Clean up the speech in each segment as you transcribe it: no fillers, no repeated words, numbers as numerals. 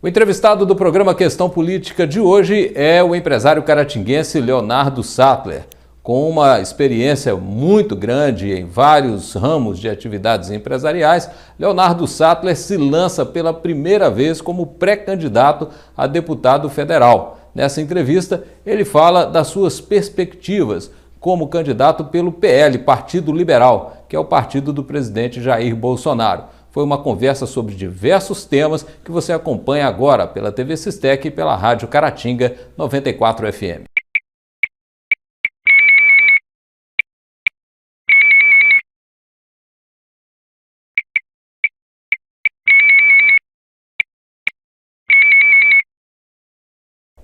O entrevistado do programa Questão Política de hoje é o empresário caratinguense Leonardo Sattler. Com uma experiência muito grande em vários ramos de atividades empresariais, Leonardo Sattler se lança pela primeira vez como pré-candidato a deputado federal. Nessa entrevista, ele fala das suas perspectivas como candidato pelo PL, Partido Liberal, que é o partido do presidente Jair Bolsonaro. Foi uma conversa sobre diversos temas que você acompanha agora pela TV Sistec e pela Rádio Caratinga 94 FM.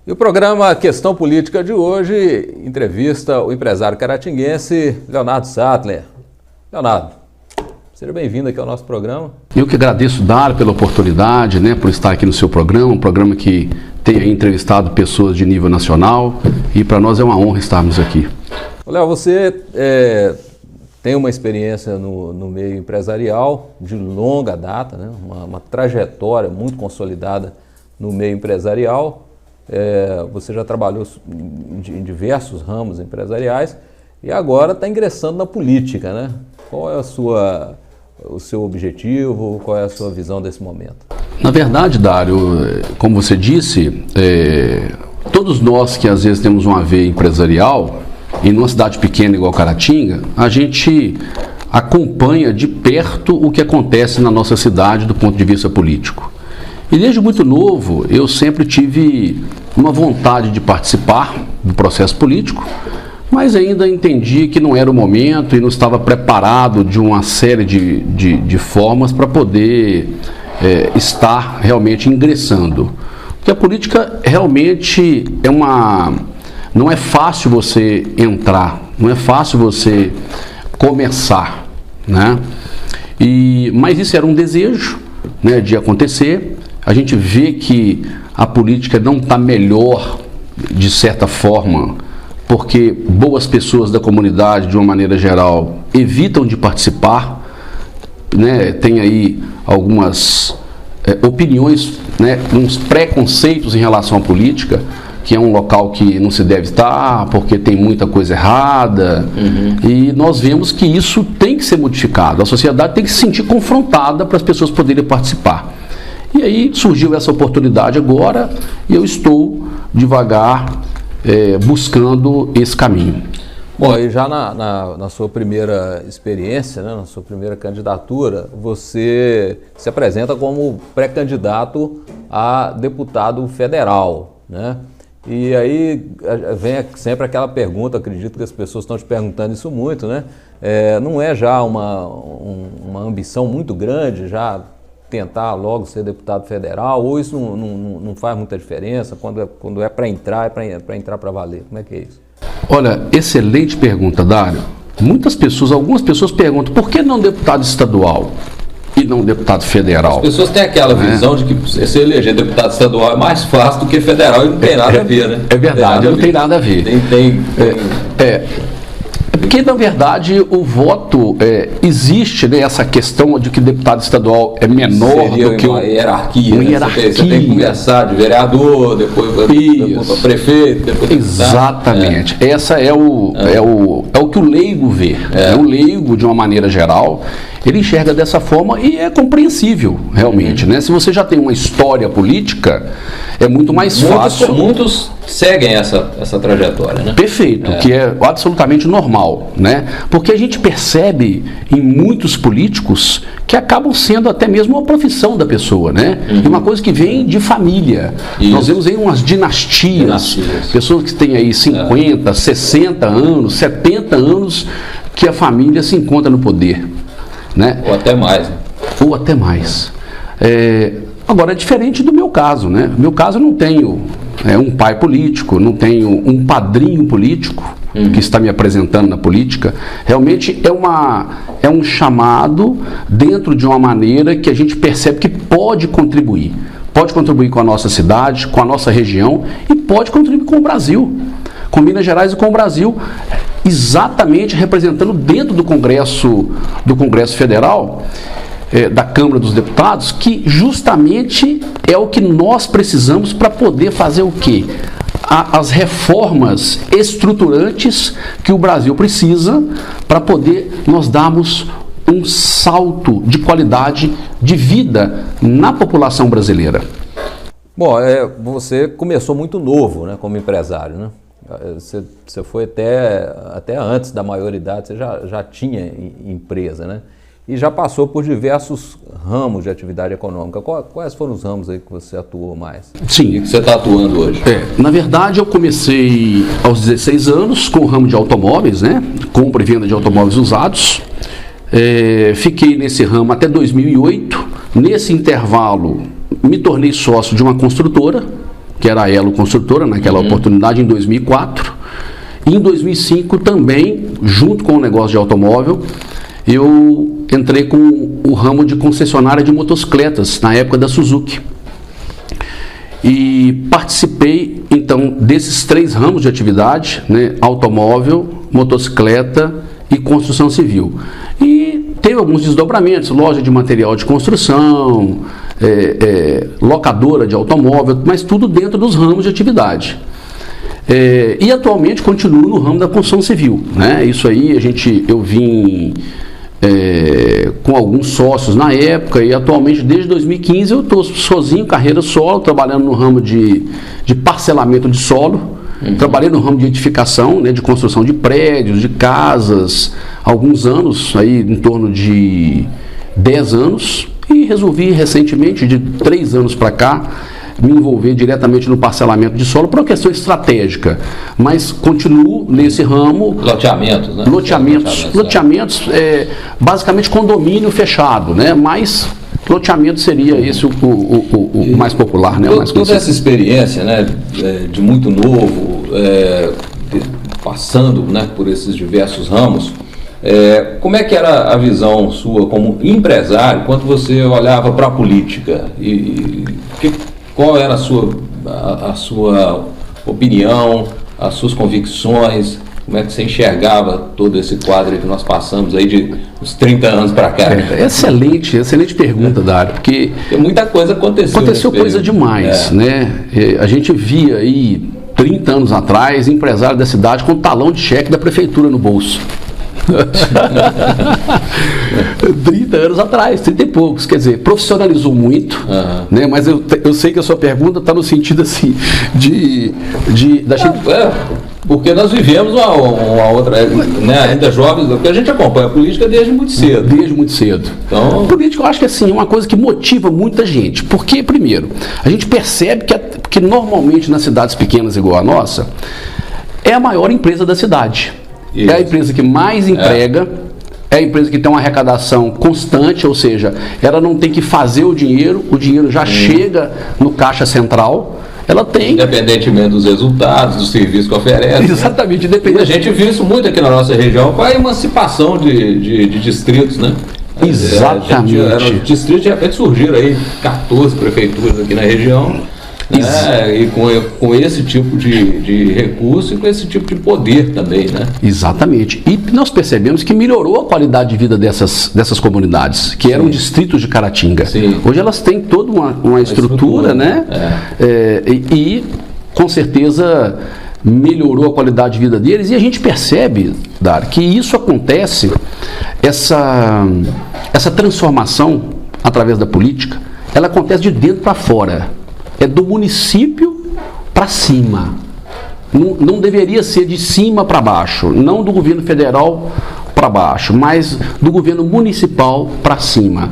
E o programa Questão Política de hoje entrevista o empresário caratinguense Leonardo Sattler. Leonardo, seja bem-vindo aqui ao nosso programa. Eu que agradeço, Dário, pela oportunidade, por estar aqui no seu programa, um programa que tem aí entrevistado pessoas de nível nacional, e para nós é uma honra estarmos aqui. Léo, você tem uma experiência no meio empresarial de longa data, uma trajetória muito consolidada no meio empresarial. Você já trabalhou em diversos ramos empresariais e agora está ingressando na política, Qual é o seu objetivo, qual é a sua visão desse momento? Na verdade, Dário, como você disse, todos nós que às vezes temos uma veia empresarial, e numa cidade pequena igual Caratinga, a gente acompanha de perto o que acontece na nossa cidade do ponto de vista político. E desde muito novo, eu sempre tive uma vontade de participar do processo político, mas ainda entendi que não era o momento e não estava preparado de uma série de formas para poder estar realmente ingressando. Porque a política realmente não é fácil você entrar, não é fácil você começar, mas isso era um desejo, de acontecer. A gente vê que a política não está melhor, de certa forma, porque boas pessoas da comunidade, de uma maneira geral, evitam de participar, Tem aí algumas opiniões, uns preconceitos em relação à política, que é um local que não se deve estar, porque tem muita coisa errada, e nós vemos que isso tem que ser modificado. A sociedade tem que se sentir confrontada para as pessoas poderem participar. E aí surgiu essa oportunidade agora e eu estou devagar buscando esse caminho. Bom, e já na sua primeira experiência, na sua primeira candidatura, você se apresenta como pré-candidato a deputado federal, E aí vem sempre aquela pergunta, acredito que as pessoas estão te perguntando isso muito, não é já uma ambição muito grande, já tentar logo ser deputado federal, ou isso não faz muita diferença, quando é para entrar, para valer? Como é que é isso? Olha, excelente pergunta, Dário. Algumas pessoas perguntam, por que não deputado estadual e não deputado federal? As pessoas têm aquela visão de que se eleger deputado estadual é mais fácil do que federal, e não tem nada a ver, É verdade, não tem nada a ver. Porque, na verdade, o voto existe, essa questão de que deputado estadual é menor do que uma hierarquia. Você tem que começar de vereador, depois para prefeito, depois exatamente. Essa é o que o leigo vê. O leigo, de uma maneira geral, ele enxerga dessa forma e é compreensível, realmente. Se você já tem uma história política, é muito mais fácil. Muitos seguem essa trajetória, Perfeito, que é absolutamente normal, Porque a gente percebe em muitos políticos que acabam sendo até mesmo uma profissão da pessoa, E uma coisa que vem de família. Isso. Nós vemos aí umas dinastias. Pessoas que têm aí 50, 60 anos, 70 anos, que a família se encontra no poder. Ou até mais. Ou até mais. Agora, é diferente do meu caso, No meu caso, eu não tenho um pai político, não tenho um padrinho político que está me apresentando na política. Realmente é um chamado dentro de uma maneira que a gente percebe que pode contribuir. Pode contribuir com a nossa cidade, com a nossa região e pode contribuir com o Brasil, com Minas Gerais e com o Brasil, exatamente representando dentro do Congresso Federal da Câmara dos Deputados, que justamente é o que nós precisamos para poder fazer o quê? As reformas estruturantes que o Brasil precisa para poder nós darmos um salto de qualidade de vida na população brasileira. Bom, você começou muito novo, né, como empresário, né? Você foi até antes da maioridade, você já tinha empresa, né? E já passou por diversos ramos de atividade econômica. Quais foram os ramos aí que você atuou mais? Sim. E que você está atuando hoje? Na verdade, eu comecei aos 16 anos com o ramo de automóveis, né? Compra e venda de automóveis usados. Fiquei nesse ramo até 2008. Nesse intervalo, me tornei sócio de uma construtora, que era a Elo Construtora, naquela oportunidade, em 2004. E em 2005 também, junto com o negócio de automóvel, eu entrei com o ramo de concessionária de motocicletas, na época da Suzuki. E participei, então, desses 3 ramos de atividade, né? Automóvel, motocicleta e construção civil. E teve alguns desdobramentos, loja de material de construção, locadora de automóvel, mas tudo dentro dos ramos de atividade. E atualmente continuo no ramo da construção civil, né? Isso aí eu vim com alguns sócios na época, e atualmente desde 2015 eu estou sozinho, carreira solo, trabalhando no ramo de parcelamento de solo. Trabalhei no ramo de edificação, né, de construção de prédios, de casas, há alguns anos, aí em torno de 10 anos, e resolvi recentemente, de 3 anos para cá, me envolver diretamente no parcelamento de solo por uma questão estratégica, mas continuo nesse ramo. Loteamentos, né? Loteamentos, basicamente condomínio fechado, né? Mas loteamento seria esse o mais popular, né? Toda essa experiência, né, de muito novo, passando, né, por esses diversos ramos, como é que era a visão sua como empresário quando você olhava para a política? Qual era a sua opinião, as suas convicções? Como é que você enxergava todo esse quadro que nós passamos aí de uns 30 anos para cá? Excelente pergunta, Dário, porque muita coisa aconteceu. Aconteceu coisa demais, né? A gente via aí 30 anos atrás empresário da cidade com talão de cheque da prefeitura no bolso. 30 anos atrás, 30 e poucos, quer dizer, profissionalizou muito, né? Mas eu sei que a sua pergunta está no sentido assim porque nós vivemos uma outra, né, ainda jovens, porque a gente acompanha a política desde muito cedo. Desde muito cedo. Então, a política eu acho que assim, é uma coisa que motiva muita gente. Porque, primeiro, a gente percebe que normalmente nas cidades pequenas igual a nossa, é a maior empresa da cidade. Isso. É a empresa que mais emprega, é a empresa que tem uma arrecadação constante, ou seja, ela não tem que fazer o dinheiro já chega no caixa central. Ela tem... Independentemente dos resultados, dos serviços que oferece. Exatamente, né? A gente viu isso muito aqui na nossa região com a emancipação de distritos, né? Exatamente. Os distritos de repente surgiram aí 14 prefeituras aqui na região. E com esse tipo de recurso e com esse tipo de poder também, né? Exatamente. E nós percebemos que melhorou a qualidade de vida dessas comunidades, que eram distritos de Caratinga. Sim. Hoje elas têm toda uma estrutura, né? E com certeza melhorou a qualidade de vida deles, e a gente percebe, Dar, que isso acontece, essa transformação através da política, ela acontece de dentro para fora. É do município para cima. Não deveria ser de cima para baixo, não do governo federal para baixo, mas do governo municipal para cima.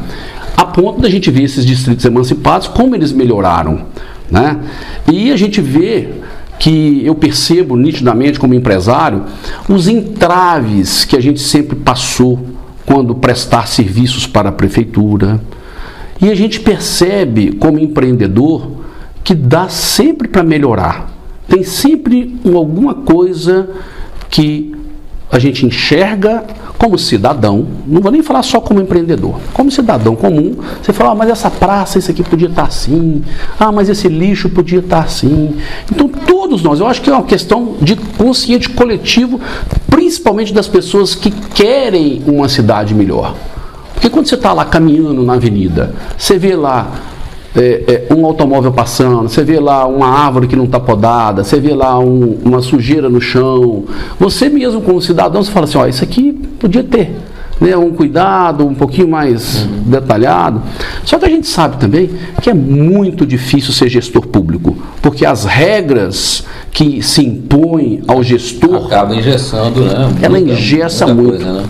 A ponto da gente ver esses distritos emancipados, como eles melhoraram, né? E a gente vê que eu percebo nitidamente como empresário os entraves que a gente sempre passou quando prestar serviços para a prefeitura. E a gente percebe como empreendedor que dá sempre para melhorar. Tem sempre alguma coisa que a gente enxerga como cidadão, não vou nem falar só como empreendedor, como cidadão comum, você fala, mas essa praça, isso aqui podia estar assim, mas esse lixo podia estar assim. Então todos nós, eu acho que é uma questão de consciente coletivo, principalmente das pessoas que querem uma cidade melhor. Porque Porque quando você está lá caminhando na avenida, você vê lá um automóvel passando, você vê lá uma árvore que não está podada, você vê lá uma sujeira no chão, você mesmo como cidadão, você fala assim, ó, isso aqui podia ter, né, um cuidado um pouquinho mais detalhado. Só que a gente sabe também que é muito difícil ser gestor público, porque as regras que se impõem ao gestor... Acaba engessando, né? Ela engessa muito. Coisa, né?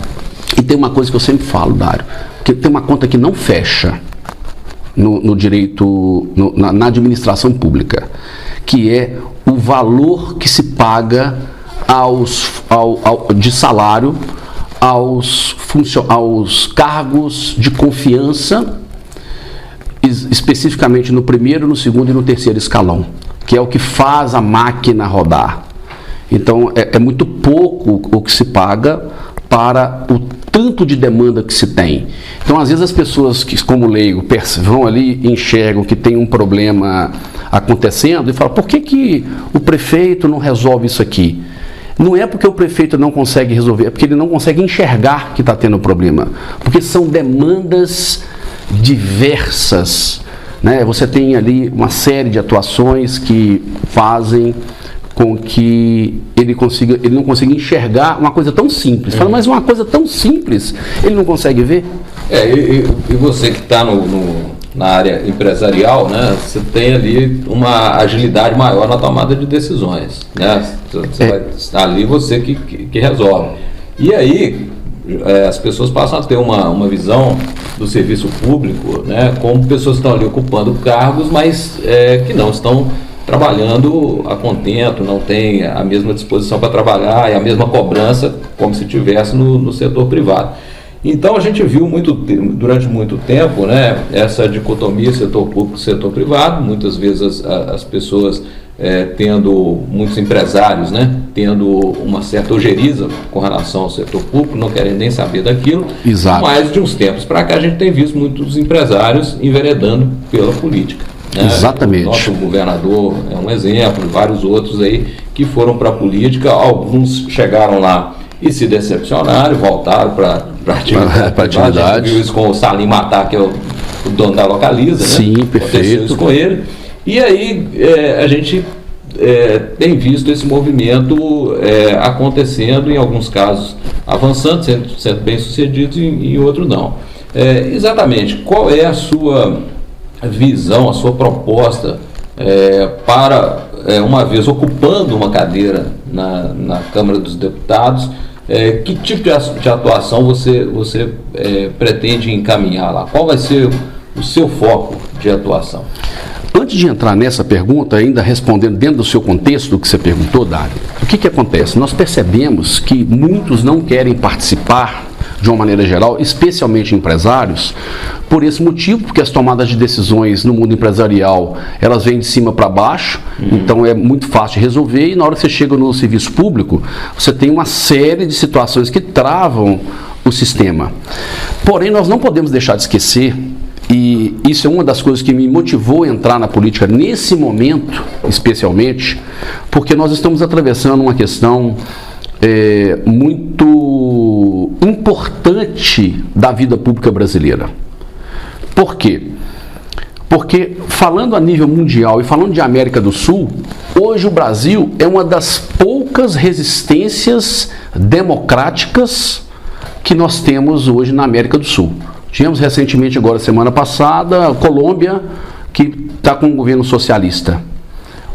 E tem uma coisa que eu sempre falo, Dário, que tem uma conta que não fecha no direito, na administração pública, que é o valor que se paga de salário aos cargos de confiança, especificamente no primeiro, no segundo e no terceiro escalão, que é o que faz a máquina rodar. Então, é muito pouco o que se paga para o tanto de demanda que se tem. Então, às vezes as pessoas que, como leigo, vão ali e enxergam que tem um problema acontecendo e falam, por que o prefeito não resolve isso aqui? Não é porque o prefeito não consegue resolver, é porque ele não consegue enxergar que está tendo problema. Porque são demandas diversas, né? Você tem ali uma série de atuações que fazem com que ele não consiga enxergar uma coisa tão simples. Fala, mas uma coisa tão simples, ele não consegue ver? E você que está na área empresarial, né, você tem ali uma agilidade maior na tomada de decisões, né? Ali você que resolve. E aí as pessoas passam a ter uma visão do serviço público, né, como pessoas que estão ali ocupando cargos, mas que não estão trabalhando a contento, não tem a mesma disposição para trabalhar e a mesma cobrança como se tivesse no setor privado. Então a gente viu durante muito tempo, né, essa dicotomia setor público e setor privado, muitas vezes as pessoas muitos empresários, né, tendo uma certa ojeriza com relação ao setor público, não querem nem saber daquilo. Exato. Mas de uns tempos para cá a gente tem visto muitos empresários enveredando pela política. Né? Exatamente. O nosso governador é um exemplo, vários outros aí que foram para a política, alguns chegaram lá e se decepcionaram, voltaram para a atividade. A gente viu isso com o Salim Matar, que é o dono da Localiza. Sim, né? Perfeito. Aconteceu isso com ele. E aí a gente tem visto esse movimento acontecendo, em alguns casos avançando, sendo bem sucedidos, e em outros não. Exatamente, qual é a sua visão, a sua proposta para, uma vez ocupando uma cadeira na Câmara dos Deputados, que tipo de atuação você pretende encaminhar lá? Qual vai ser o seu foco de atuação? Antes de entrar nessa pergunta, ainda respondendo dentro do seu contexto do que você perguntou, Dário, o que acontece? Nós percebemos que muitos não querem participar de uma maneira geral, especialmente empresários, por esse motivo, porque as tomadas de decisões no mundo empresarial, elas vêm de cima para baixo, então é muito fácil de resolver, e na hora que você chega no serviço público, você tem uma série de situações que travam o sistema. Porém, nós não podemos deixar de esquecer, e isso é uma das coisas que me motivou a entrar na política nesse momento, especialmente, porque nós estamos atravessando uma questão muito importante da vida pública brasileira. Por quê? Porque, falando a nível mundial e falando de América do Sul, hoje o Brasil é uma das poucas resistências democráticas que nós temos hoje na América do Sul. Tivemos recentemente, agora semana passada, a Colômbia, que está com um governo socialista.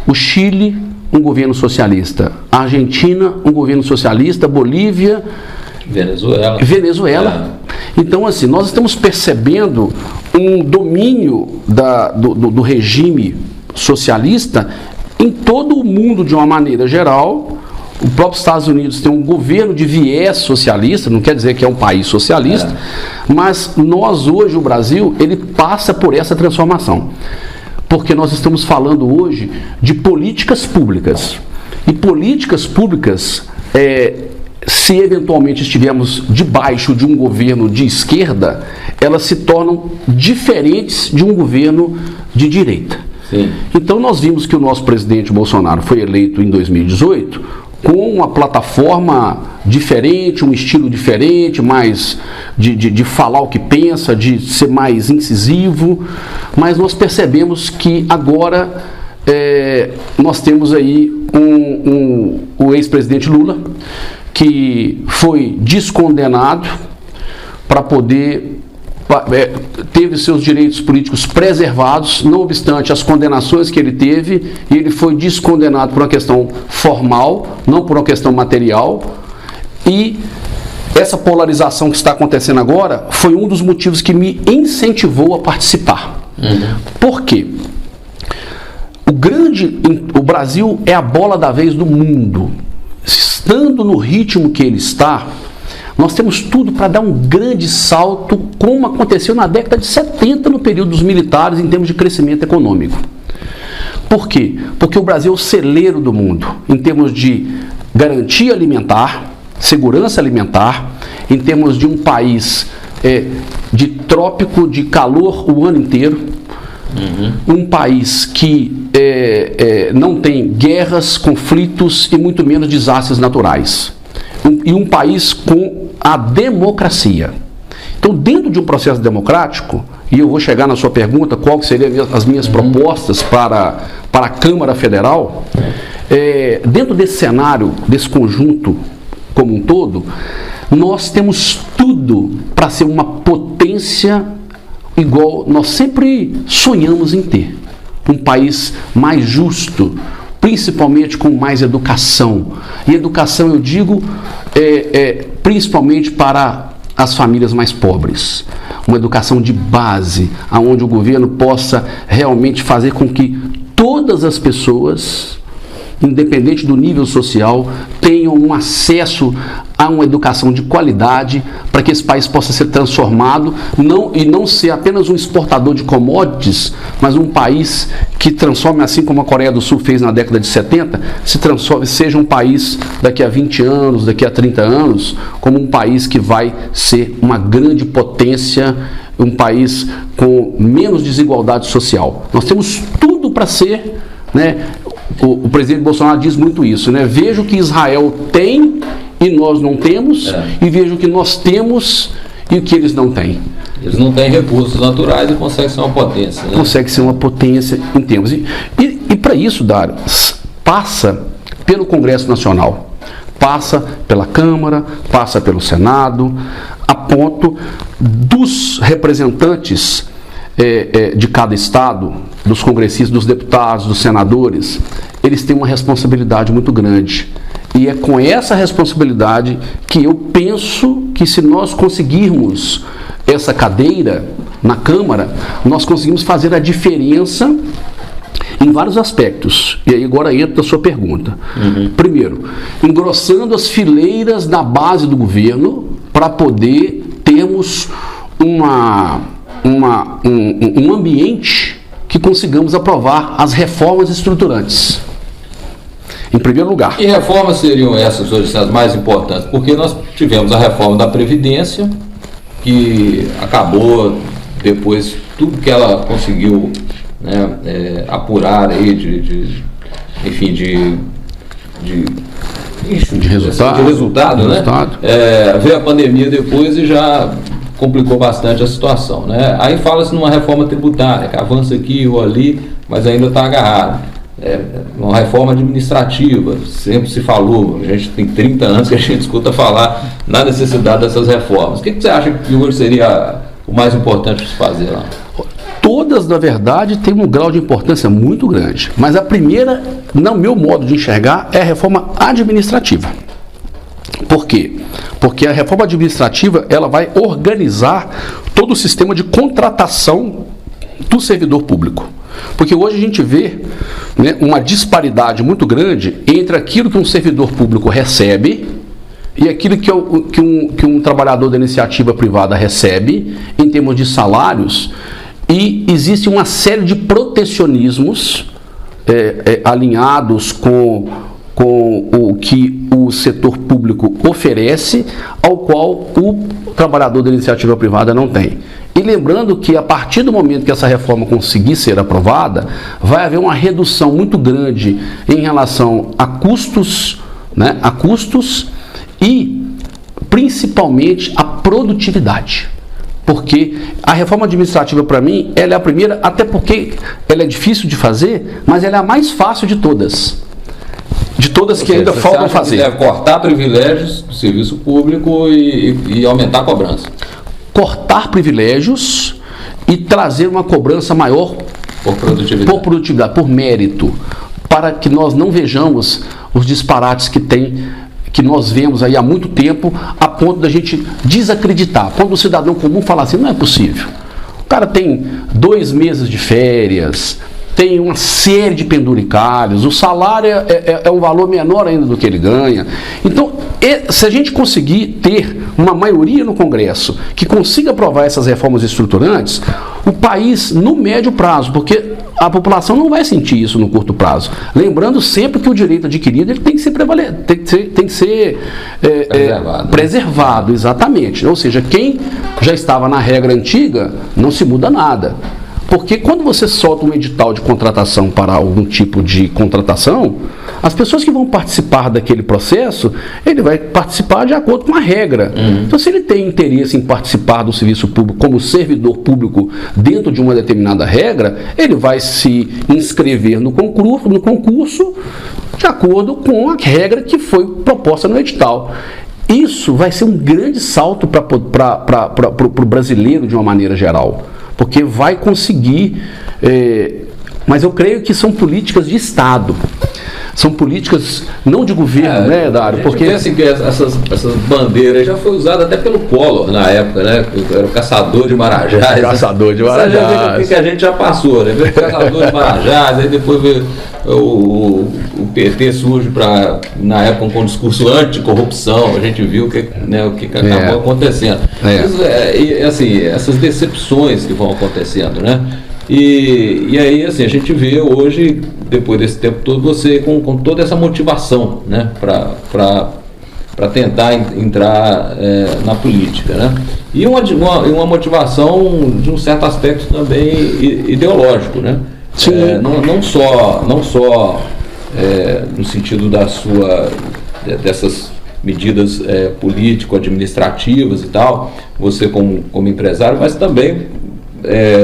O Chile, um governo socialista. A Argentina, um governo socialista. Bolívia, Venezuela. Então, assim, nós estamos percebendo um domínio do regime socialista em todo o mundo de uma maneira geral. O próprio Estados Unidos tem um governo de viés socialista, não quer dizer que é um país socialista, mas nós hoje, o Brasil, ele passa por essa transformação. Porque nós estamos falando hoje de políticas públicas. E políticas públicas, se eventualmente estivermos debaixo de um governo de esquerda, elas se tornam diferentes de um governo de direita. Sim. Então nós vimos que o nosso presidente Bolsonaro foi eleito em 2018 com uma plataforma diferente, um estilo diferente, mais de falar o que pensa, de ser mais incisivo, mas nós percebemos que agora nós temos aí o ex-presidente Lula, que foi descondenado para poder... teve seus direitos políticos preservados, não obstante as condenações que ele teve, e ele foi descondenado por uma questão formal, não por uma questão material, e essa polarização que está acontecendo agora foi um dos motivos que me incentivou a participar. Por quê? O Brasil é a bola da vez do mundo. Estando no ritmo que ele está, nós temos tudo para dar um grande salto, como aconteceu na década de 70, no período dos militares, em termos de crescimento econômico. Por quê? Porque o Brasil é o celeiro do mundo, em termos de garantia alimentar, segurança alimentar, em termos de um país de trópico, de calor o ano inteiro, um país que não tem guerras, conflitos e muito menos desastres naturais. E um país com a democracia. Então, dentro de um processo democrático, e eu vou chegar na sua pergunta, qual que seriam as minhas propostas para a Câmara Federal, dentro desse cenário, desse conjunto como um todo, nós temos tudo para ser uma potência igual nós sempre sonhamos em ter. Um país mais justo, principalmente com mais educação. E educação, eu digo, principalmente para as famílias mais pobres. Uma educação de base, onde o governo possa realmente fazer com que todas as pessoas, independente do nível social, tenham um acesso a uma educação de qualidade, para que esse país possa ser transformado e não ser apenas um exportador de commodities, mas um país que transforme, assim como a Coreia do Sul fez na década de 70, seja um país daqui a 20 anos, daqui a 30 anos, como um país que vai ser uma grande potência, um país com menos desigualdade social. Nós temos tudo para ser, né? O presidente Bolsonaro diz muito isso, né? Veja o que Israel tem e nós não temos, e veja o que nós temos e o que eles não têm. Eles não têm recursos naturais e conseguem ser uma potência, né? Consegue ser uma potência em termos. E para isso, Dário, passa pelo Congresso Nacional, passa pela Câmara, passa pelo Senado, a ponto dos representantes de cada estado, dos congressistas, dos deputados, dos senadores, eles têm uma responsabilidade muito grande. E é com essa responsabilidade que eu penso que, se nós conseguirmos essa cadeira na Câmara, nós conseguimos fazer a diferença em vários aspectos. E aí agora entra a sua pergunta. Primeiro, engrossando as fileiras na base do governo para poder termos um ambiente que consigamos aprovar as reformas estruturantes. Em primeiro lugar. Que reformas seriam essas hoje as mais importantes? Porque nós tivemos a reforma da Previdência, que acabou depois, tudo que ela conseguiu, né, apurar aí de resultado, né? Veio a pandemia depois e já complicou bastante a situação, né? Aí fala-se numa reforma tributária, que avança aqui ou ali, mas ainda está agarrado. Uma reforma administrativa, sempre se falou, a gente tem 30 anos que a gente escuta falar na necessidade dessas reformas. O que você acha que hoje seria o mais importante de se fazer lá? Todas, na verdade, têm um grau de importância muito grande, mas a primeira, no meu modo de enxergar, é a reforma administrativa. Por quê? Porque a reforma administrativa, ela vai organizar todo o sistema de contratação do servidor público. Porque hoje a gente vê, né, uma disparidade muito grande entre aquilo que um servidor público recebe e aquilo que um trabalhador da iniciativa privada recebe em termos de salários, e existe uma série de protecionismos alinhados com o que o setor público oferece, ao qual o trabalhador da iniciativa privada não tem. E lembrando que, a partir do momento que essa reforma conseguir ser aprovada, vai haver uma redução muito grande em relação a custos né, a custos e principalmente a produtividade. Porque a reforma administrativa, para mim, ela é a primeira, até porque ela é difícil de fazer, mas ela é a mais fácil de todas. De todas que ainda faltam fazer. Deve cortar privilégios do serviço público e aumentar a cobrança. Cortar privilégios e trazer uma cobrança maior por produtividade, por mérito, para que nós não vejamos os disparates que nós vemos aí há muito tempo, a ponto da gente desacreditar. Quando o cidadão comum fala assim, não é possível. O cara tem 2 meses de férias, tem uma série de penduricalhos, o salário é um valor menor ainda do que ele ganha. Então, se a gente conseguir ter uma maioria no Congresso que consiga aprovar essas reformas estruturantes, o país, no médio prazo, porque a população não vai sentir isso no curto prazo. Lembrando sempre que o direito adquirido ele tem que ser preservado, exatamente. Ou seja, quem já estava na regra antiga, não se muda nada. Porque quando você solta um edital de contratação para algum tipo de contratação, as pessoas que vão participar daquele processo, ele vai participar de acordo com a regra. Então, se ele tem interesse em participar do serviço público como servidor público dentro de uma determinada regra, ele vai se inscrever no concurso de acordo com a regra que foi proposta no edital. Isso vai ser um grande salto para o brasileiro de uma maneira geral. Porque vai conseguir, mas eu creio que são políticas de Estado, são políticas não de governo, né, Dário? Porque assim, que essas bandeiras já foi usada até pelo Collor na época, né? Era o caçador de marajás. Caçador de marajás. Que a gente já passou, né? Veio o caçador de marajás, aí depois veio o PT surge na época com um discurso anticorrupção, a gente viu o que acabou acontecendo. Assim, essas decepções que vão acontecendo, né? E aí, assim, a gente vê hoje, depois desse tempo todo, você com toda essa motivação, né, para tentar entrar na política, né? E uma motivação de um certo aspecto também ideológico, né? Sim. Não só no sentido dessas medidas político-administrativas e tal, você como empresário, mas também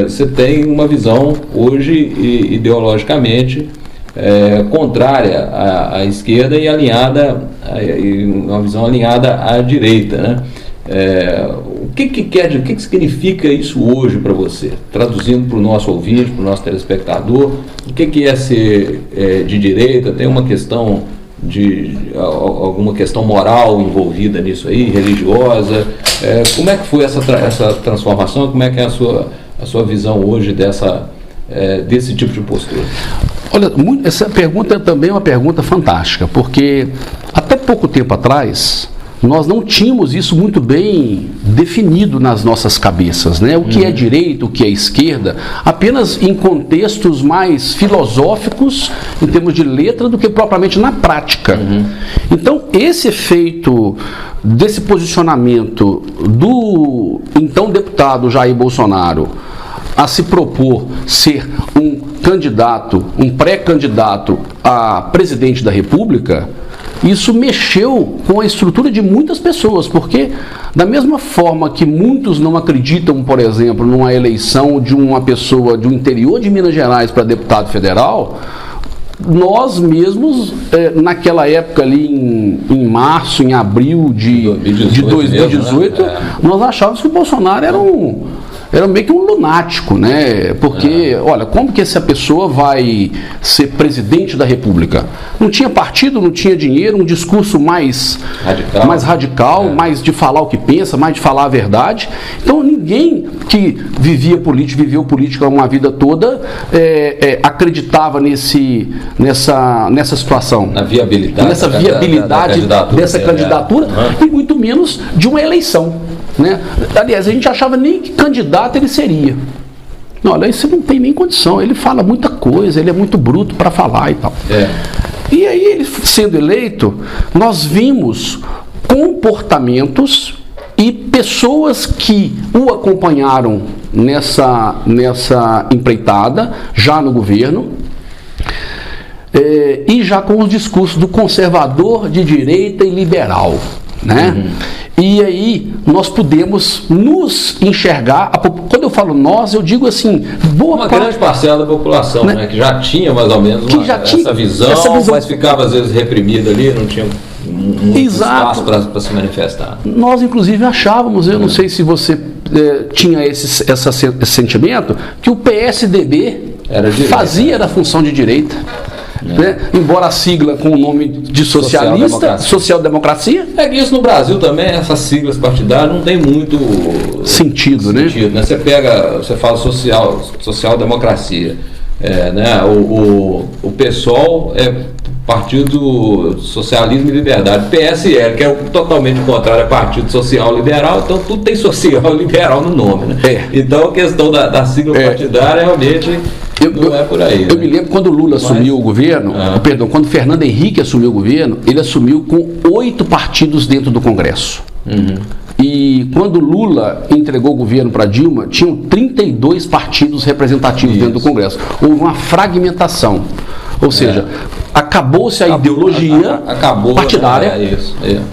você tem uma visão hoje ideologicamente contrária à esquerda e uma visão alinhada à direita, né? O que significa isso hoje para você? Traduzindo para o nosso ouvinte, para o nosso telespectador, o que é ser de direita? Tem uma questão alguma questão moral envolvida nisso aí, religiosa? Como é que foi essa transformação? Como é que é a sua visão hoje desse tipo de postura? Olha, essa pergunta também é uma pergunta fantástica, porque até pouco tempo atrás nós não tínhamos isso muito bem definido nas nossas cabeças, né? O que é direita, o que é esquerda, apenas em contextos mais filosóficos, em termos de letra, do que propriamente na prática. Então, esse efeito desse posicionamento do então deputado Jair Bolsonaro a se propor ser um pré-candidato a presidente da República, isso mexeu com a estrutura de muitas pessoas, porque da mesma forma que muitos não acreditam, por exemplo, numa eleição de uma pessoa do interior de Minas Gerais para deputado federal, nós mesmos, naquela época ali em março, em abril de 2018, nós achávamos que o Bolsonaro era meio que um lunático, né? Porque, olha, como que essa pessoa vai ser presidente da República? Não tinha partido, não tinha dinheiro, um discurso mais radical, mais de falar o que pensa, mais de falar a verdade. Então, ninguém que viveu política uma vida toda acreditava nessa situação. Na viabilidade. Nessa viabilidade dessa candidatura e muito menos de uma eleição. Né? Aliás, a gente achava nem que candidato ele seria. Não, olha, isso não tem nem condição. Ele fala muita coisa, ele é muito bruto para falar e tal. E aí, ele sendo eleito, nós vimos comportamentos e pessoas que o acompanharam nessa empreitada, já no governo, e já com os discursos do conservador de direita e liberal, né? E aí nós podemos nos enxergar, quando eu falo nós, eu digo assim, uma grande parcela da população, né? Que já tinha mais ou menos essa visão, mas ficava às vezes reprimida ali, não tinha muito espaço para se manifestar. Nós inclusive achávamos, eu não sei se você tinha esse sentimento, que o PSDB fazia da função de direita. Né? Embora a sigla com o nome de socialista, social-democracia. É que isso no Brasil também, essas siglas partidárias não tem muito sentido, né? Você fala social-democracia, né? O PSOL é Partido Socialismo e Liberdade, PSL, que é totalmente o contrário, é Partido Social Liberal, então tudo tem social e liberal no nome, né? Então a questão da sigla partidária realmente não é por aí. Eu me lembro quando o Lula assumiu o governo, quando Fernando Henrique assumiu o governo, ele assumiu com 8 partidos dentro do Congresso. E quando Lula entregou o governo para Dilma, tinham 32 partidos representativos dentro do Congresso. Houve uma fragmentação. Ou seja, acabou-se a ideologia partidária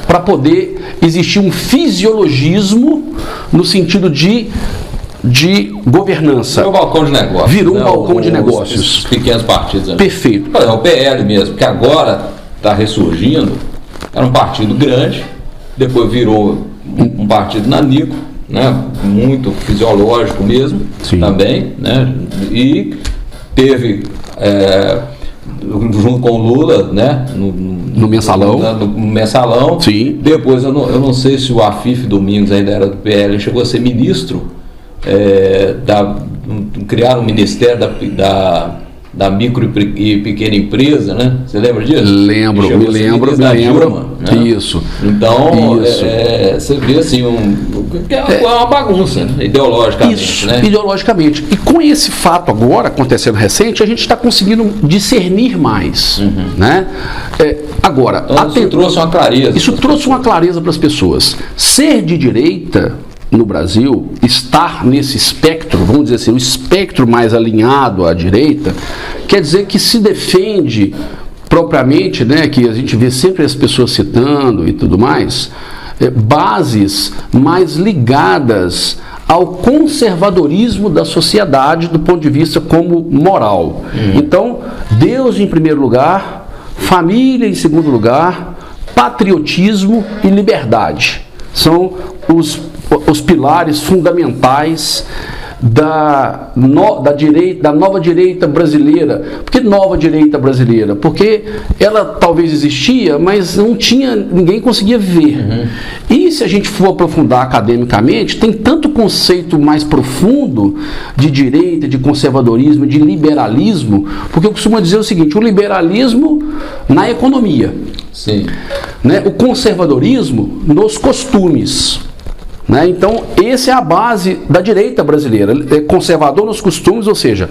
para poder existir um fisiologismo no sentido de governança. Virou um balcão de negócios. Virou um balcão de negócios. Os pequenos partidos. Perfeito. O PL mesmo, que agora está ressurgindo, era um partido grande, depois virou um partido nanico, né? Muito fisiológico mesmo, também, né? E teve... junto com o Lula, né? No mensalão. No mensalão. Sim. Depois, eu não sei se o Afif Domingos ainda era do PL, ele chegou a ser ministro, criaram um ministério da micro e pequena empresa, né? Você lembra disso? Me lembro. Dilma, né? Isso. Então, você vê assim, é uma bagunça, né? Ideologicamente. Isso, né? Ideologicamente. E com esse fato agora, acontecendo recente, a gente está conseguindo discernir mais. Né? Agora, então, isso trouxe uma clareza. Isso trouxe uma clareza para as pessoas. Ser de direita no Brasil, estar nesse espectro, vamos dizer assim, o espectro mais alinhado à direita, quer dizer que se defende propriamente, né, que a gente vê sempre as pessoas citando e tudo mais, bases mais ligadas ao conservadorismo da sociedade do ponto de vista como moral. Então, Deus em primeiro lugar, família em segundo lugar, patriotismo e liberdade. São os pilares fundamentais da nova direita brasileira. Por que nova direita brasileira? Porque ela talvez existia, mas ninguém conseguia ver. E se a gente for aprofundar academicamente, tem tanto conceito mais profundo de direita, de conservadorismo, de liberalismo, porque eu costumo dizer o seguinte: o liberalismo na economia, né? O conservadorismo nos costumes. Né? Então, essa é a base da direita brasileira, é conservador nos costumes, ou seja,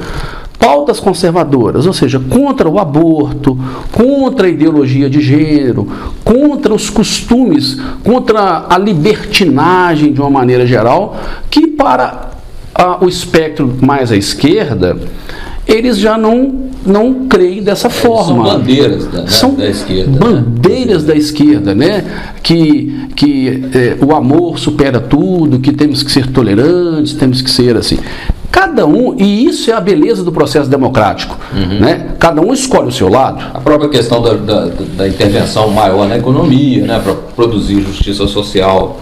pautas conservadoras, ou seja, contra o aborto, contra a ideologia de gênero, contra os costumes, contra a libertinagem de uma maneira geral, que para o espectro mais à esquerda, eles já não creem dessa forma. São bandeiras da esquerda. Bandeiras da esquerda, né? Que o amor supera tudo, que temos que ser tolerantes, temos que ser assim. Cada um, e isso é a beleza do processo democrático, né? Cada um escolhe o seu lado. A própria questão da intervenção maior na economia, né? Para produzir justiça social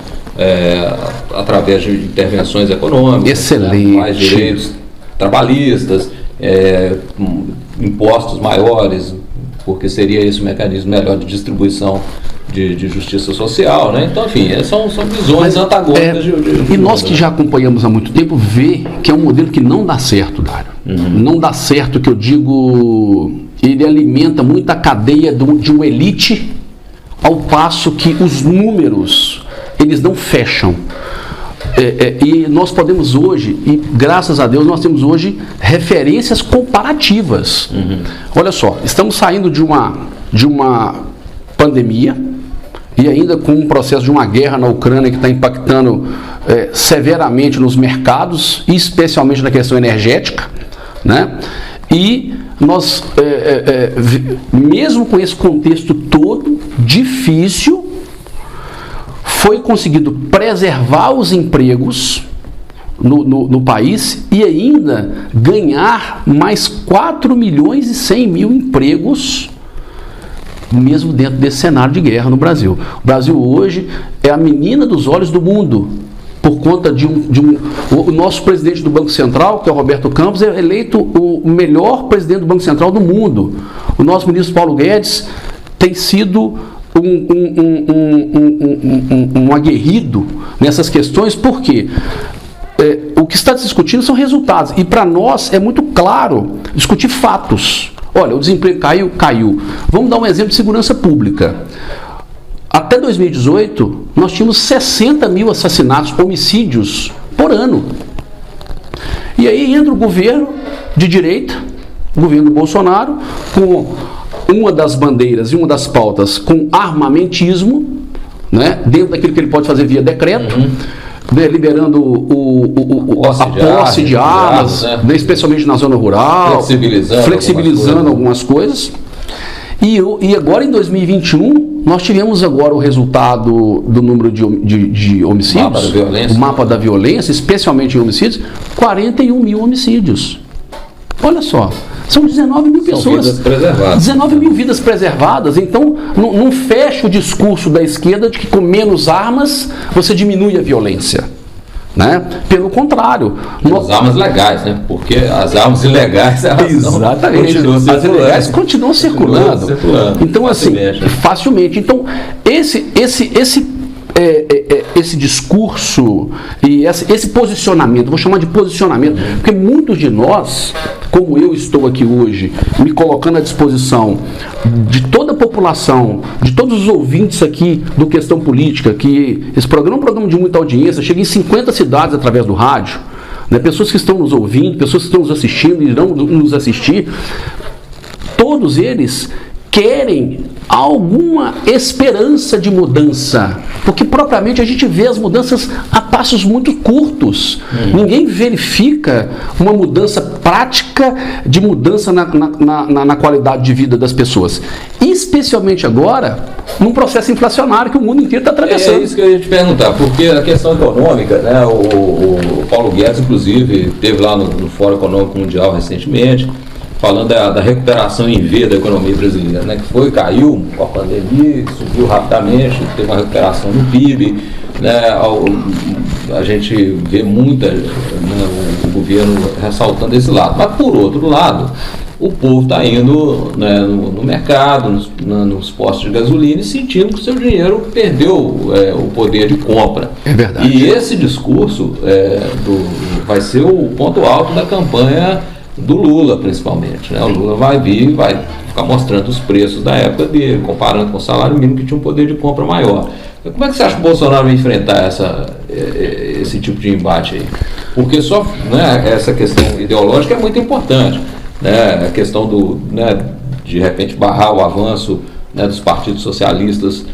através de intervenções econômicas. Excelente. Né? Mais direitos trabalhistas. Impostos maiores, porque seria esse o mecanismo melhor de distribuição de justiça social, né? Então, enfim, são visões antagônicas. E nós que já acompanhamos há muito tempo, vê que é um modelo que não dá certo, Dário. Não dá certo, que eu digo, ele alimenta muito a cadeia de uma elite, ao passo que os números, eles não fecham. E nós podemos hoje, e graças a Deus nós temos hoje referências comparativas. Olha só, estamos saindo de uma pandemia e ainda com um processo de uma guerra na Ucrânia que está impactando severamente nos mercados, especialmente na questão energética, né? E nós, mesmo com esse contexto todo difícil, foi conseguido preservar os empregos no país e ainda ganhar mais 4.100.000 empregos, mesmo dentro desse cenário de guerra no Brasil. O Brasil hoje é a menina dos olhos do mundo, por conta o nosso presidente do Banco Central, que é o Roberto Campos, é eleito o melhor presidente do Banco Central do mundo. O nosso ministro Paulo Guedes tem sido um aguerrido nessas questões, porque o que está se discutindo são resultados, e para nós é muito claro discutir fatos. Olha, o desemprego caiu. Vamos dar um exemplo de segurança pública. Até 2018, nós tínhamos 60.000 assassinatos, homicídios por ano. E aí entra o governo de direita, o governo Bolsonaro, com uma das bandeiras e uma das pautas com armamentismo, né, dentro daquilo que ele pode fazer via decreto, liberando a posse de armas, né, especialmente na zona rural, flexibilizando algumas coisas. E agora em 2021, nós tivemos agora o resultado do número de homicídios, o mapa da violência, especialmente em homicídios, 41.000 homicídios. Olha só, são 19.000 pessoas, 19.000 vidas preservadas. Então, não fecha o discurso da esquerda de que com menos armas você diminui a violência, né? Pelo contrário. As armas legais, né? Porque as armas ilegais, elas exatamente, as ilegais continuam circulando. Então, assim, facilmente. Então, esse discurso e esse posicionamento, vou chamar de posicionamento, porque muitos de nós, como eu estou aqui hoje, me colocando à disposição de toda a população, de todos os ouvintes aqui do Questão Política, que esse programa é um programa de muita audiência, chega em 50 cidades através do rádio, né? Pessoas que estão nos ouvindo, pessoas que estão nos assistindo, irão nos assistir, todos eles querem alguma esperança de mudança, porque propriamente a gente vê as mudanças a passos muito curtos. Ninguém verifica uma mudança prática, de mudança na qualidade de vida das pessoas, especialmente agora num processo inflacionário que o mundo inteiro está atravessando. É isso que eu ia te perguntar, porque a questão econômica, né, o Paulo Guedes inclusive esteve lá no Fórum Econômico Mundial recentemente, falando da recuperação em V da economia brasileira, né, que caiu com a pandemia, subiu rapidamente, teve uma recuperação no PIB, né, a gente vê o governo ressaltando esse lado. Mas, por outro lado, o povo está indo, né, no mercado, nos postos de gasolina e sentindo que o seu dinheiro perdeu o poder de compra. É verdade. E esse discurso vai ser o ponto alto da campanha do Lula, principalmente, né? O Lula vai vir e vai ficar mostrando os preços da época dele, comparando com o salário mínimo, que tinha um poder de compra maior. Como é que você acha que o Bolsonaro vai enfrentar esse tipo de embate aí? Porque essa questão ideológica é muito importante, né? A questão de repente barrar o avanço, né, dos partidos socialistas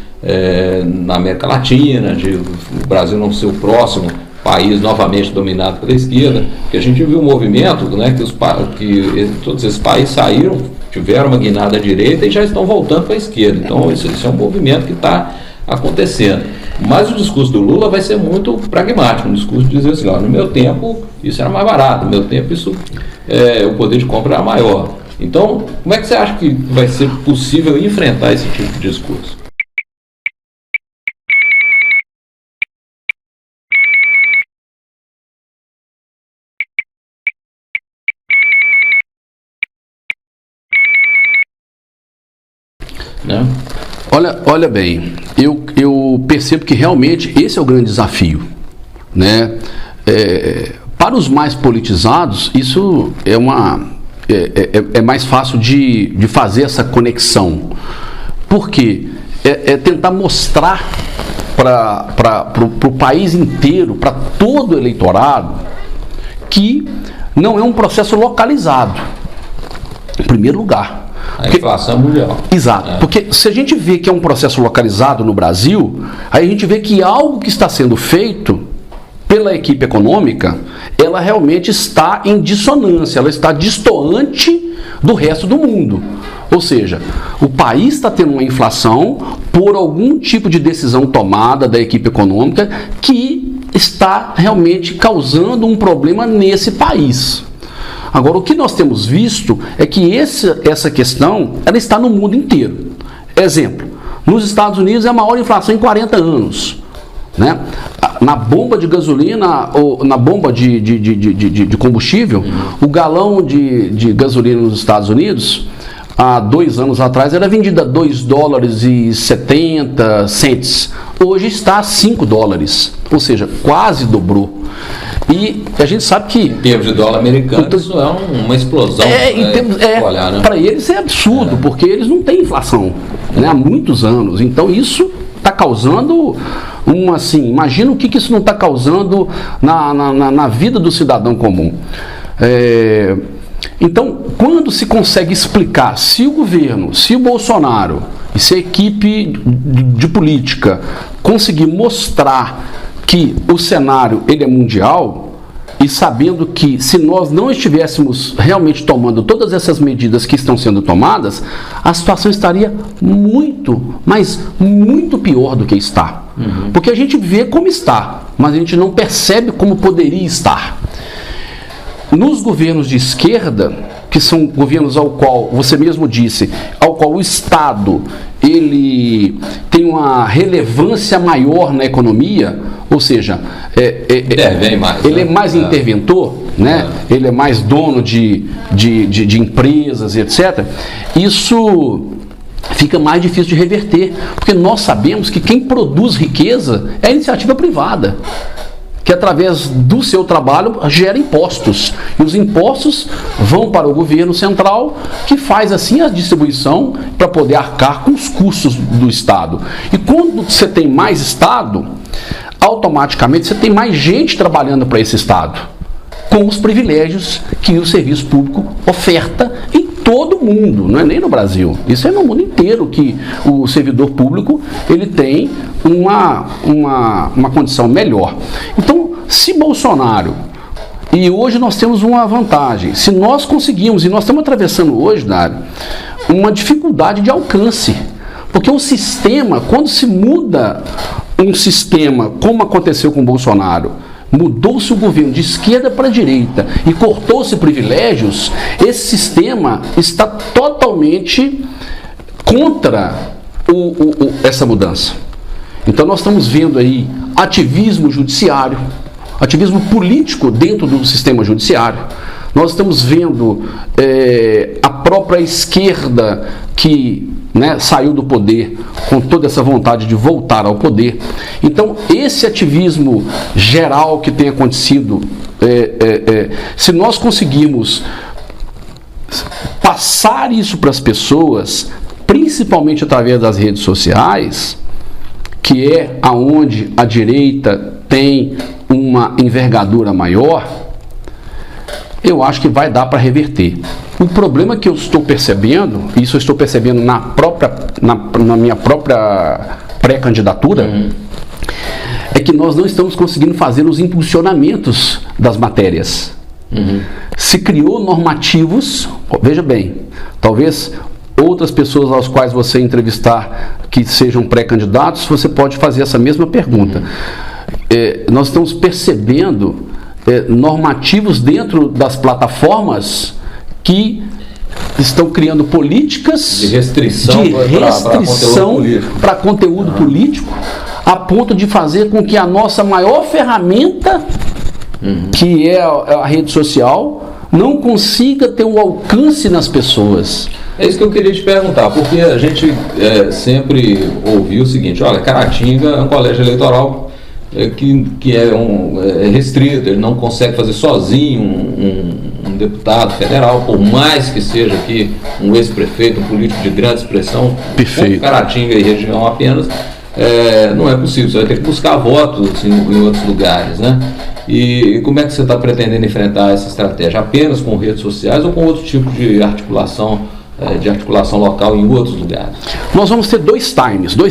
na América Latina, de o Brasil não ser o próximo país novamente dominado pela esquerda, que a gente viu um movimento, né, que todos esses países saíram, tiveram uma guinada à direita e já estão voltando para a esquerda. Então isso é um movimento que está acontecendo. Mas o discurso do Lula vai ser muito pragmático, um discurso de dizer assim, no meu tempo isso era mais barato, no meu tempo o poder de compra era maior. Então, como é que você acha que vai ser possível enfrentar esse tipo de discurso? Né? Olha bem, eu percebo que realmente esse é o grande desafio, né? Para os mais politizados, isso é mais fácil de fazer essa conexão, porque é tentar mostrar para o país inteiro, para todo o eleitorado, que não é um processo localizado, em primeiro lugar. A inflação mundial. Exato, porque se a gente vê que é um processo localizado no Brasil, aí a gente vê que algo que está sendo feito pela equipe econômica, ela realmente está em dissonância, ela está distoante do resto do mundo. Ou seja, o país está tendo uma inflação por algum tipo de decisão tomada da equipe econômica que está realmente causando um problema nesse país. Agora, o que nós temos visto é que essa questão ela está no mundo inteiro. Exemplo, nos Estados Unidos é a maior inflação em 40 anos. Né? Na bomba de gasolina ou na bomba de combustível, o galão de gasolina nos Estados Unidos, há 2 anos atrás, era vendida a $2,70. Hoje está a $5, ou seja, quase dobrou. E a gente sabe que... Em termos de dólar americano, isso é uma explosão. Né? Para eles é absurdo, porque eles não têm inflação, né, há muitos anos. Então isso está causando imagina o que isso não está causando na vida do cidadão comum. Então, quando se consegue explicar, se o governo, se o Bolsonaro e se a equipe de política conseguir mostrar que o cenário ele é mundial, e sabendo que se nós não estivéssemos realmente tomando todas essas medidas que estão sendo tomadas, a situação estaria muito, mas muito pior do que está. Porque a gente vê como está, mas a gente não percebe como poderia estar. Nos governos de esquerda, que são governos ao qual, você mesmo disse, ao qual o Estado ele tem uma relevância maior na economia, ou seja, ele é mais interventor, né? Ele é mais dono de empresas, etc. Isso fica mais difícil de reverter, porque nós sabemos que quem produz riqueza é a iniciativa privada, que através do seu trabalho gera impostos, e os impostos vão para o governo central, que faz assim a distribuição para poder arcar com os custos do Estado. E quando você tem mais Estado, automaticamente você tem mais gente trabalhando para esse Estado, com os privilégios que o serviço público oferta em todo o mundo, não é nem no Brasil, isso é no mundo inteiro que o servidor público ele tem uma condição melhor. Então, se Bolsonaro, e hoje nós temos uma vantagem, se nós conseguimos, e nós estamos atravessando hoje, Dário, uma dificuldade de alcance, porque o sistema, quando se muda um sistema, como aconteceu com Bolsonaro, mudou-se o governo de esquerda para direita e cortou-se privilégios, esse sistema está totalmente contra essa mudança. Então nós estamos vendo aí ativismo judiciário, ativismo político dentro do sistema judiciário. Nós estamos vendo a própria esquerda que saiu do poder com toda essa vontade de voltar ao poder. Então, esse ativismo geral que tem acontecido, se nós conseguirmos passar isso para as pessoas, principalmente através das redes sociais, que é aonde a direita tem uma envergadura maior, eu acho que vai dar para reverter. O problema que eu estou percebendo, isso eu estou percebendo na minha própria pré-candidatura, é que nós não estamos conseguindo fazer os impulsionamentos das matérias. Se criou normativos, veja bem, talvez outras pessoas aos quais você entrevistar que sejam pré-candidatos, você pode fazer essa mesma pergunta. Nós estamos percebendo normativos dentro das plataformas que estão criando políticas de restrição para conteúdo político, a ponto de fazer com que a nossa maior ferramenta, que é a rede social, não consiga ter um alcance nas pessoas. É isso que eu queria te perguntar, porque a gente sempre ouviu o seguinte: olha, Caratinga é um colégio eleitoral que é restrito, ele não consegue fazer sozinho um deputado federal, por mais que seja aqui um ex-prefeito, um político de grande expressão. Perfeito. Caratinga e região apenas, não é possível, você vai ter que buscar votos em outros lugares, né? E como é que você está pretendendo enfrentar essa estratégia? Apenas com redes sociais ou com outro tipo de articulação local em outros lugares? Nós vamos ter dois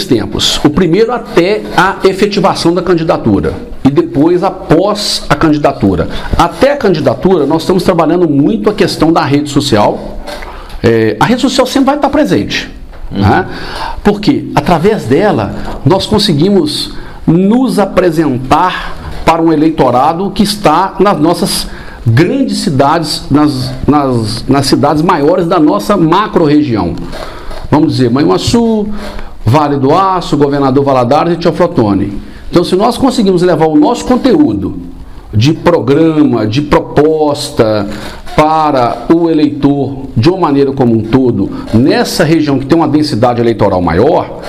tempos. O primeiro até a efetivação da candidatura e depois após a candidatura. Até a candidatura nós estamos trabalhando muito a questão da rede social, A rede social sempre vai estar presente, né? Porque através dela nós conseguimos nos apresentar para um eleitorado que está nas nossas grandes cidades, nas cidades maiores da nossa macro-região. Vamos dizer, Manhuaçu, Vale do Aço, Governador Valadares e Teoflotone. Então, se nós conseguimos levar o nosso conteúdo de programa, de proposta para o eleitor de uma maneira como um todo, nessa região que tem uma densidade eleitoral maior,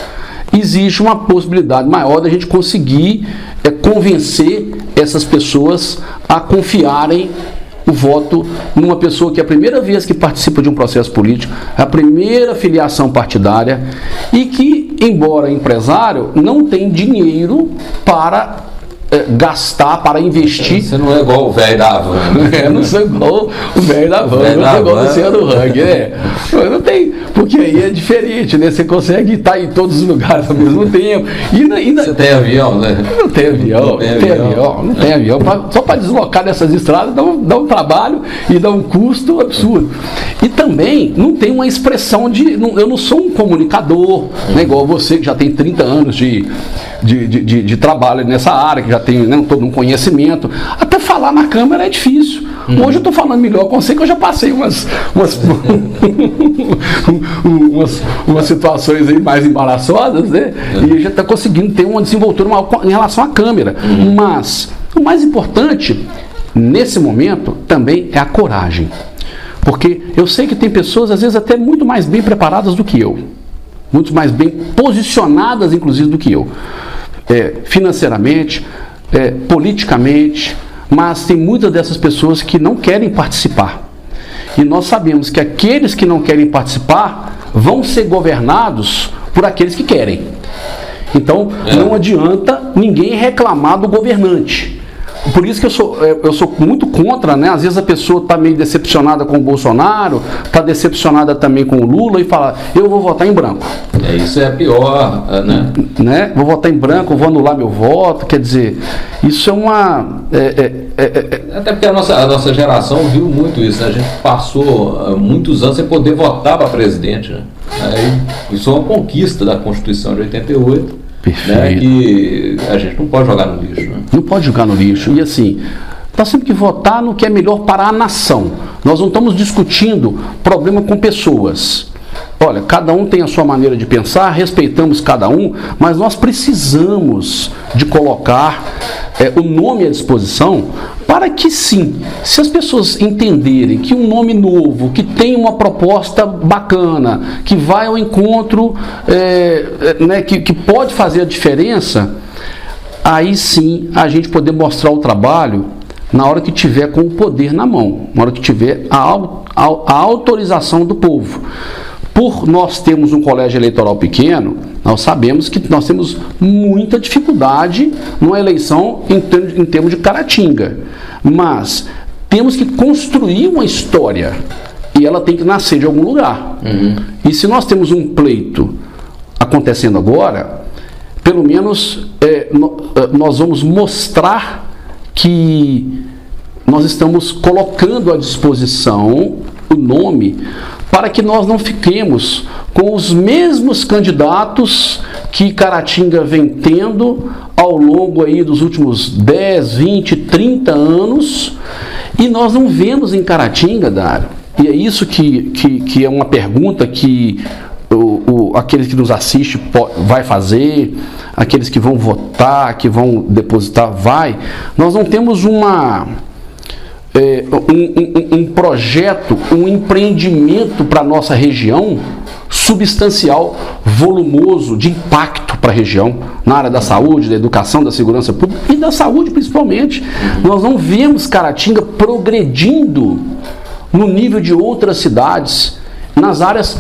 existe uma possibilidade maior da gente conseguir convencer essas pessoas a confiarem o voto numa pessoa que é a primeira vez que participa de um processo político, a primeira filiação partidária e que, embora empresário, não tem dinheiro para gastar, para investir. Você não é igual o velho da van. Eu não sou igual o velho da van, não sou igual o Luciano Hang, né? Não tem, porque aí é diferente, né? Você consegue estar em todos os lugares ao mesmo tempo. Você tem avião, né? Não tem avião, não tem avião. Só para deslocar dessas estradas dá um trabalho e dá um custo absurdo. E também não tem uma expressão de... eu não sou um comunicador, né? Igual você que já tem 30 anos de trabalho nessa área, que já tem, né, todo um conhecimento. Até falar na câmera é difícil. Hoje eu estou falando melhor com você, que eu já passei umas situações aí mais embaraçosas, né? E já está conseguindo ter uma desenvoltura maior em relação à câmera. Mas o mais importante nesse momento também é a coragem. Porque eu sei que tem pessoas, às vezes, até muito mais bem preparadas do que eu. Muito mais bem posicionadas, inclusive, do que eu. Financeiramente, politicamente, mas tem muitas dessas pessoas que não querem participar. E nós sabemos que aqueles que não querem participar vão ser governados por aqueles que querem. Então, não adianta ninguém reclamar do governante. Por isso que eu sou muito contra, né? Às vezes a pessoa está meio decepcionada com o Bolsonaro, está decepcionada também com o Lula e fala, eu vou votar em branco. Isso é pior, né? Vou votar em branco, vou anular meu voto, quer dizer, isso é uma... Até porque a nossa geração viu muito isso, né? A gente passou muitos anos sem poder votar para presidente, né? Isso é uma conquista da Constituição de 88. Perfeito. Né, que a gente não pode jogar no lixo. Né? Não pode jogar no lixo. E assim, nós temos que votar no que é melhor para a nação. Nós não estamos discutindo problema com pessoas. Olha, cada um tem a sua maneira de pensar, respeitamos cada um, mas nós precisamos de colocar o nome à disposição para que sim, se as pessoas entenderem que um nome novo, que tem uma proposta bacana, que vai ao encontro, né, que pode fazer a diferença, aí sim a gente poder mostrar o trabalho na hora que tiver com o poder na mão, na hora que tiver a autorização do povo. Por nós termos um colégio eleitoral pequeno, nós sabemos que nós temos muita dificuldade numa eleição em termos de Caratinga. Mas temos que construir uma história e ela tem que nascer de algum lugar. E se nós temos um pleito acontecendo agora, pelo menos nós vamos mostrar que nós estamos colocando à disposição o nome para que nós não fiquemos com os mesmos candidatos que Caratinga vem tendo ao longo aí dos últimos 10, 20, 30 anos e nós não vemos em Caratinga, Dário, e é isso que é uma pergunta que aqueles que nos assistem vai fazer, aqueles que vão votar, que vão depositar, nós não temos um projeto, um empreendimento para a nossa região substancial, volumoso, de impacto para a região, na área da saúde, da educação, da segurança pública e da saúde principalmente. Nós não vemos Caratinga progredindo no nível de outras cidades, nas áreas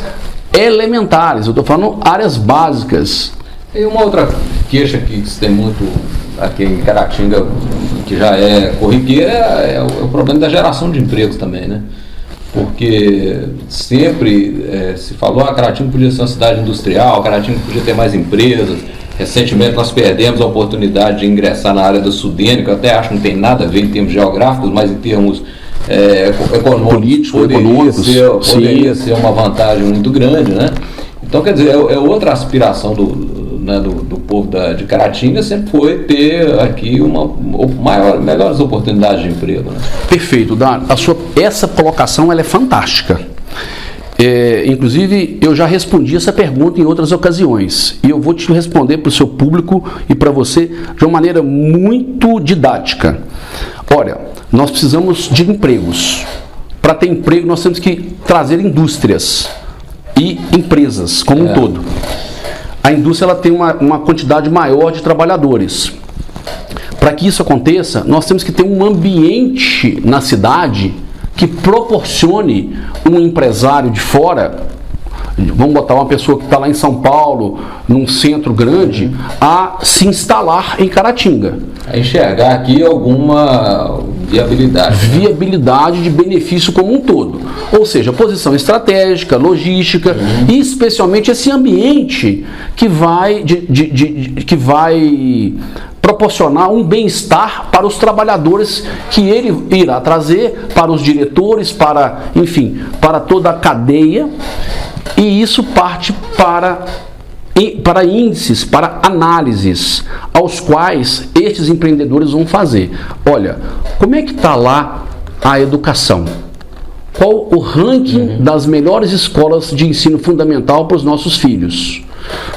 elementares, eu estou falando áreas básicas. E uma outra queixa que se tem muito aqui em Caratinga, que já é corriqueira, é o problema da geração de empregos também, né? Porque sempre se falou que Caratinga podia ser uma cidade industrial, Caratinga podia ter mais empresas. Recentemente nós perdemos a oportunidade de ingressar na área da Sudene, que eu até acho que não tem nada a ver em termos geográficos, mas em termos econômicos poderia ser uma vantagem muito grande, né? Então, quer dizer, é outra aspiração do povo de Caratinga, sempre foi ter aqui melhores oportunidades de emprego. Né? Perfeito, Dário. Essa colocação ela é fantástica. Inclusive, eu já respondi essa pergunta em outras ocasiões e eu vou te responder para o seu público e para você de uma maneira muito didática. Olha, nós precisamos de empregos. Para ter emprego, nós temos que trazer indústrias e empresas como um todo. A indústria ela tem uma quantidade maior de trabalhadores. Para que isso aconteça, nós temos que ter um ambiente na cidade que proporcione um empresário de fora, vamos botar uma pessoa que está lá em São Paulo, num centro grande, a se instalar em Caratinga. A enxergar aqui alguma viabilidade. Viabilidade de benefício como um todo. Ou seja, posição estratégica, logística e especialmente esse ambiente que vai proporcionar um bem-estar para os trabalhadores que ele irá trazer, para os diretores, para toda a cadeia, e isso parte para índices, para análises, aos quais estes empreendedores vão fazer. Olha, como é que está lá a educação? Qual o ranking das melhores escolas de ensino fundamental para os nossos filhos?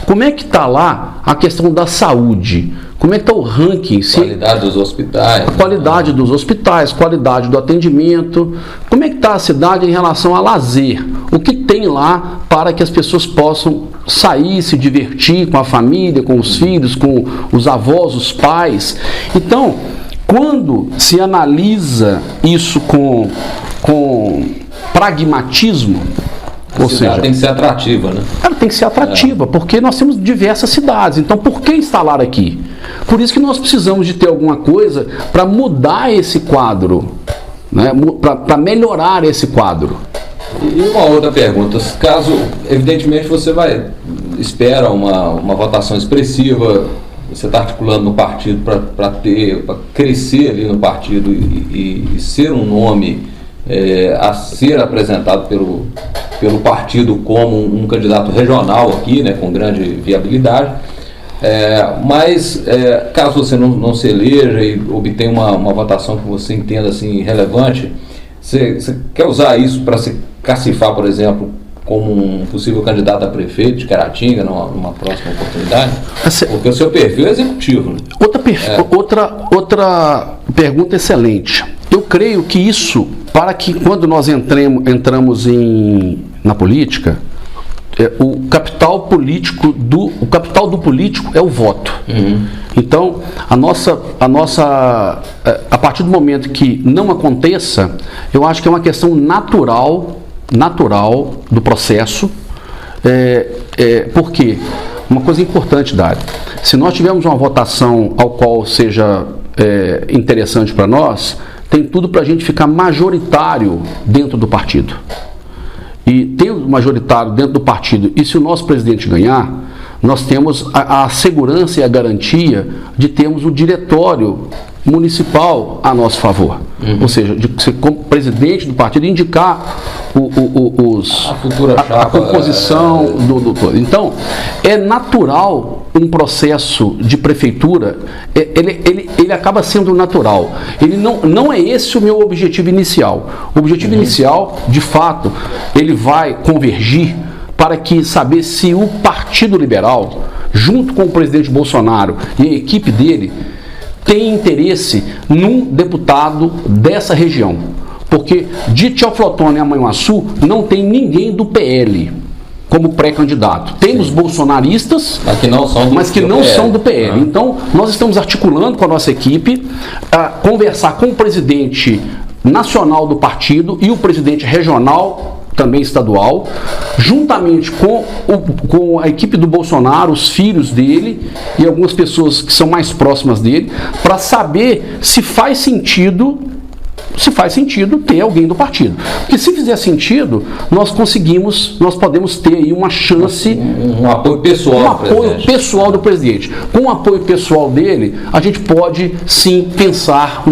Como é que está lá a questão da saúde? Como é que está o ranking? Qualidade dos hospitais. Qualidade dos hospitais, qualidade do atendimento. Como é que está a cidade em relação a lazer? O que tem lá para que as pessoas possam sair, se divertir com a família, com os filhos, com os avós, os pais? Então, quando se analisa isso com pragmatismo, ou seja, tem que ser atrativa, né? Ela tem que ser atrativa, porque nós temos diversas cidades. Então, por que instalar aqui? Por isso que nós precisamos de ter alguma coisa para mudar esse quadro, né? Para melhorar esse quadro. E uma outra pergunta, caso, evidentemente, você espera uma votação expressiva, você está articulando no partido para crescer ali no partido e ser um nome a ser apresentado pelo partido como um candidato regional aqui, né, com grande viabilidade, mas caso você não se eleja e obtenha uma votação que você entenda assim relevante, você quer usar isso para se cacifar, por exemplo, como um possível candidato a prefeito de Caratinga numa próxima oportunidade? Porque o seu perfil é executivo. Né? Outra pergunta excelente. Eu creio que isso, para que quando nós entramos na política, o capital do político é o voto. Então, a partir do momento que não aconteça, eu acho que é uma questão natural do processo. Porque uma coisa importante, Dário, se nós tivermos uma votação ao qual seja interessante para nós, tem tudo para a gente ficar majoritário dentro do partido. E tendo majoritário dentro do partido, e se o nosso presidente ganhar, nós temos a segurança e a garantia de termos o diretório municipal a nosso favor. Ou seja, de ser como presidente do partido indicar a composição do todo. Então, é natural um processo de prefeitura, ele acaba sendo natural. Ele não é esse o meu objetivo inicial. O objetivo inicial, de fato, ele vai convergir para saber se o Partido Liberal, junto com o presidente Bolsonaro e a equipe dele, tem interesse num deputado dessa região. Porque de Teoflotone a Manhuaçu não tem ninguém do PL como pré-candidato. Temos bolsonaristas, mas que não são do PL. Então, nós estamos articulando com a nossa equipe a conversar com o presidente nacional do partido e o presidente regional, também estadual, juntamente com a equipe do Bolsonaro, os filhos dele e algumas pessoas que são mais próximas dele, para saber se faz sentido se faz sentido ter alguém do partido. Porque se fizer sentido, nós podemos ter aí uma chance... Um apoio pessoal. Um apoio pessoal do presidente. Com o apoio pessoal dele, a gente pode sim pensar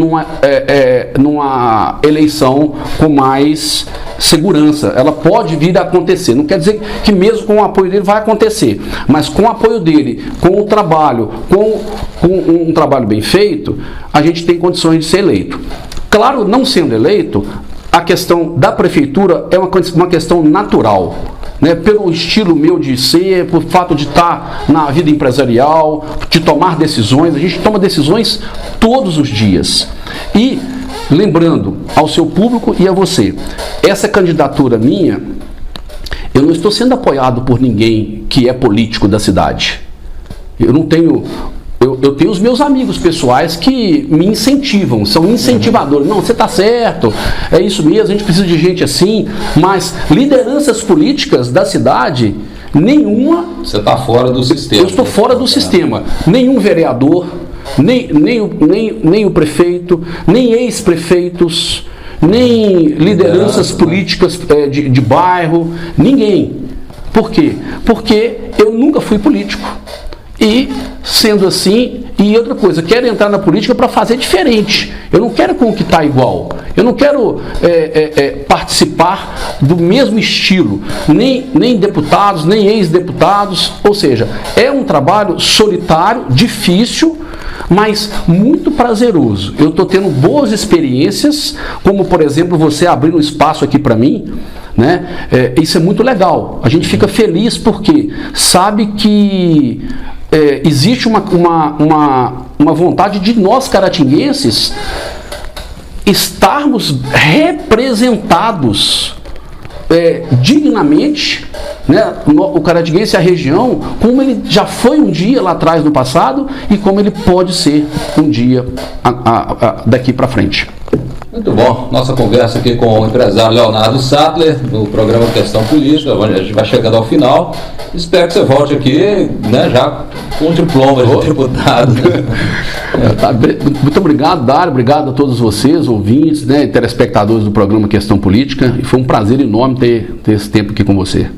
numa eleição com mais segurança. Ela pode vir a acontecer. Não quer dizer que mesmo com o apoio dele vai acontecer. Mas com o apoio dele, com o trabalho, com um trabalho bem feito, a gente tem condições de ser eleito. Claro, não sendo eleito, a questão da prefeitura é uma questão natural, né? Pelo estilo meu de ser, por fato de estar na vida empresarial, de tomar decisões, a gente toma decisões todos os dias. E, lembrando ao seu público e a você, essa candidatura minha, eu não estou sendo apoiado por ninguém que é político da cidade. Eu não tenho... Eu tenho os meus amigos pessoais que me incentivam, são incentivadores. Não, você está certo, é isso mesmo, a gente precisa de gente assim, mas lideranças políticas da cidade, nenhuma... Você está fora do sistema. Eu estou fora do sistema. Nenhum vereador, nem o prefeito, nem ex-prefeitos, nem lideranças políticas de bairro, ninguém. Por quê? Porque eu nunca fui político. E, sendo assim, e outra coisa, quero entrar na política para fazer diferente. Eu não quero conquistar igual. Eu não quero participar do mesmo estilo. Nem deputados, nem ex-deputados. Ou seja, é um trabalho solitário, difícil, mas muito prazeroso. Eu estou tendo boas experiências, como, por exemplo, você abrindo um espaço aqui para mim, né? Isso é muito legal. A gente fica feliz porque sabe que existe uma vontade de nós caratinguenses estarmos representados dignamente, né? O caratinguense, a região, como ele já foi um dia lá atrás no passado e como ele pode ser um dia daqui para frente. Muito bom. Nossa conversa aqui com o empresário Leonardo Sattler, no programa Questão Política. A gente vai chegando ao final. Espero que você volte aqui, né, já com um diploma de deputado. Muito obrigado, Dário. Obrigado a todos vocês, ouvintes, né, telespectadores do programa Questão Política. E foi um prazer enorme ter esse tempo aqui com você.